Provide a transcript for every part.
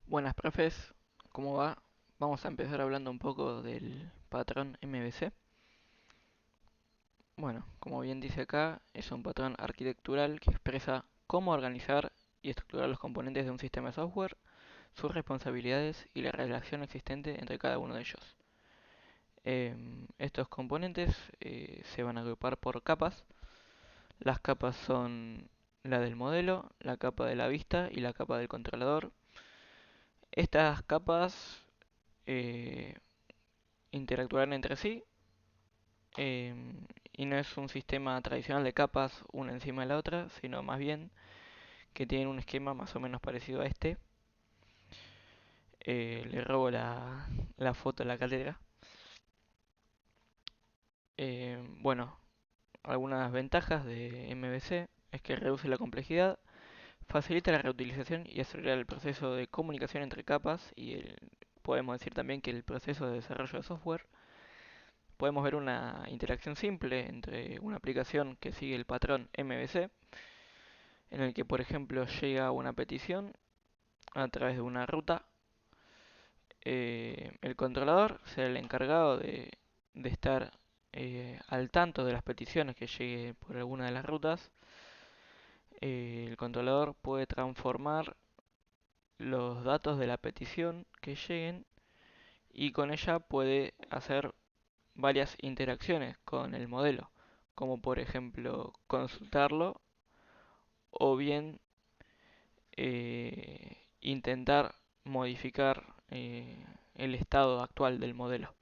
Buenas, profes, ¿cómo va? Vamos a empezar hablando un poco del patrón MVC. Bueno, como bien dice acá, es un patrón arquitectural que expresa cómo organizar y estructurar los componentes de un sistema de software, sus responsabilidades y la relación existente entre cada uno de ellos. Estos componentes se van a agrupar por capas. Las capas son la del modelo, la capa de la vista y la capa del controlador. Estas capas eh, interactuarán entre sí, y no es un sistema tradicional de capas una encima de la otra, sino más bien que tienen un esquema más o menos parecido a este. Le robo la foto a la cátedra. Bueno, algunas ventajas de MVC es que reduce la complejidad, facilita la reutilización y acelera el proceso de comunicación entre capas podemos decir también que el proceso de desarrollo de software. Podemos ver una interacción simple entre una aplicación que sigue el patrón MVC, en el que por ejemplo llega una petición a través de una ruta. El controlador será el encargado de estar al tanto de las peticiones que llegue por alguna de las rutas. El controlador puede transformar los datos de la petición que lleguen y con ella puede hacer varias interacciones con el modelo, como por ejemplo consultarlo o bien intentar modificar el estado actual del modelo.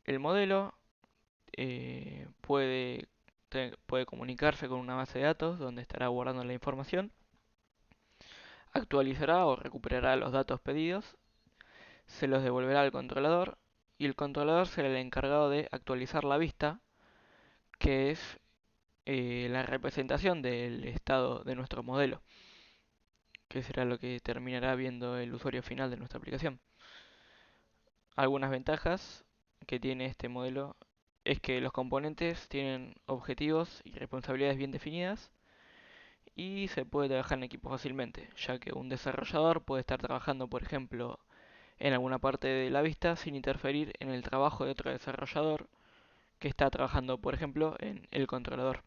El modelo puede comunicarse con una base de datos donde estará guardando la información, actualizará o recuperará los datos pedidos, se los devolverá al controlador y el controlador será el encargado de actualizar la vista, que es la representación del estado de nuestro modelo, que será lo que terminará viendo el usuario final de nuestra aplicación. Algunas ventajas que tiene este modelo es que los componentes tienen objetivos y responsabilidades bien definidas y se puede trabajar en equipo fácilmente, ya que un desarrollador puede estar trabajando, por ejemplo, en alguna parte de la vista sin interferir en el trabajo de otro desarrollador que está trabajando, por ejemplo, en el controlador.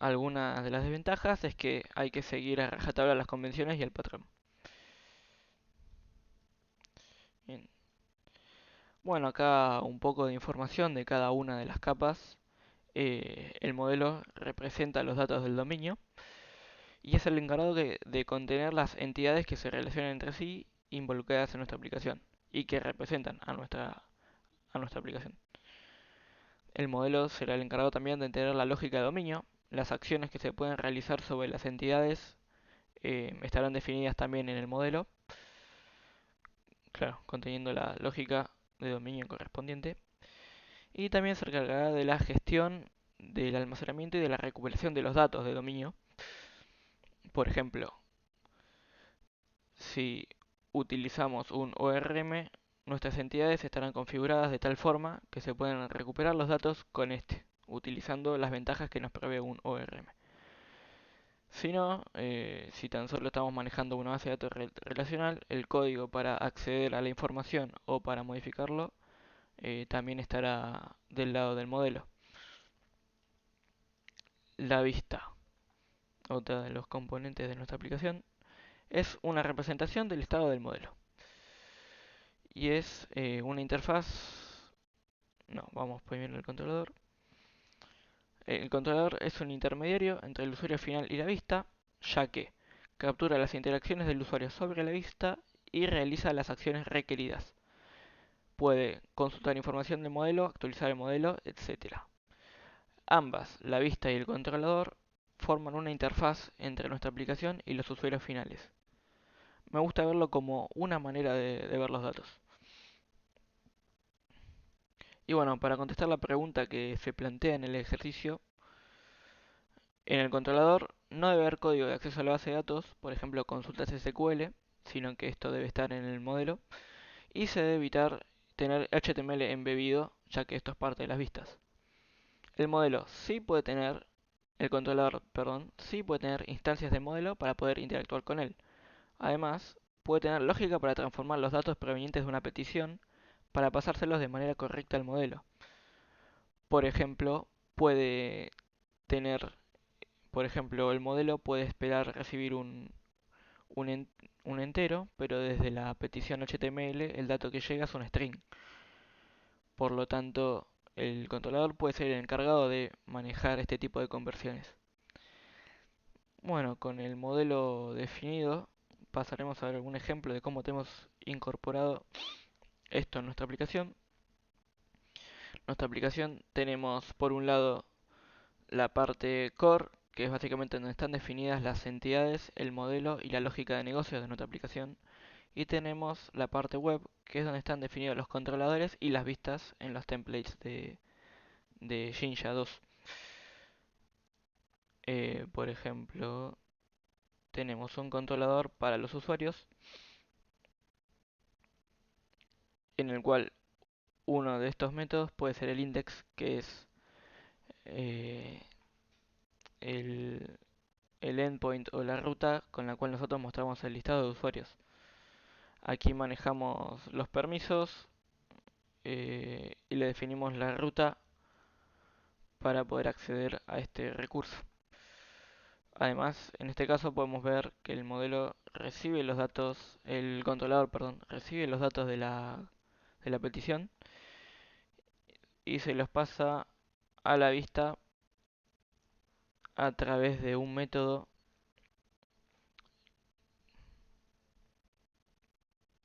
Algunas de las desventajas es que hay que seguir a rajatabla las convenciones y el patrón. Bien. Bueno, acá un poco de información de cada una de las capas. El modelo representa los datos del dominio y es el encargado de contener las entidades que se relacionan entre sí involucradas en nuestra aplicación y que representan a nuestra aplicación. El modelo será el encargado también de entender la lógica de dominio. Las acciones que se pueden realizar sobre las entidades estarán definidas también en el modelo, claro, conteniendo la lógica de dominio correspondiente. Y también se encargará de la gestión del almacenamiento y de la recuperación de los datos de dominio. Por ejemplo, si utilizamos un ORM, nuestras entidades estarán configuradas de tal forma que se pueden recuperar los datos con este, utilizando las ventajas que nos provee un ORM. Si no, si tan solo estamos manejando una base de datos relacional, el código para acceder a la información o para modificarlo también estará del lado del modelo. La vista, otra de los componentes de nuestra aplicación, es una representación del estado del modelo. Y es una interfaz. No, vamos primero al controlador. El controlador es un intermediario entre el usuario final y la vista, ya que captura las interacciones del usuario sobre la vista y realiza las acciones requeridas. Puede consultar información del modelo, actualizar el modelo, etc. Ambas, la vista y el controlador, forman una interfaz entre nuestra aplicación y los usuarios finales. Me gusta verlo como una manera de ver los datos. Y bueno, para contestar la pregunta que se plantea en el ejercicio, en el controlador no debe haber código de acceso a la base de datos, por ejemplo consultas SQL, sino que esto debe estar en el modelo, y se debe evitar tener HTML embebido, ya que esto es parte de las vistas. El modelo sí puede tener El controlador, perdón, sí puede tener instancias de modelo para poder interactuar con él. Además, puede tener lógica para transformar los datos provenientes de una petición para pasárselos de manera correcta al modelo. Por ejemplo, puede tener, por ejemplo, el modelo puede esperar recibir un, en- un entero, pero desde la petición HTML el dato que llega es un string. Por lo tanto, el controlador puede ser el encargado de manejar este tipo de conversiones. Bueno, con el modelo definido, pasaremos a ver algún ejemplo de cómo tenemos incorporado esto en nuestra aplicación. Nuestra aplicación tenemos por un lado la parte core, que es básicamente donde están definidas las entidades, el modelo y la lógica de negocios de nuestra aplicación. Y tenemos la parte web, que es donde están definidos los controladores y las vistas en los templates de Jinja 2. Por ejemplo, tenemos un controlador para los usuarios, en el cual uno de estos métodos puede ser el index, que es eh, el, el endpoint o la ruta con la cual nosotros mostramos el listado de usuarios. Aquí manejamos los permisos y le definimos la ruta para poder acceder a este recurso. Además, en este caso podemos ver que el modelo recibe los datos, el controlador, perdón, recibe los datos de la petición y se los pasa a la vista a través de un método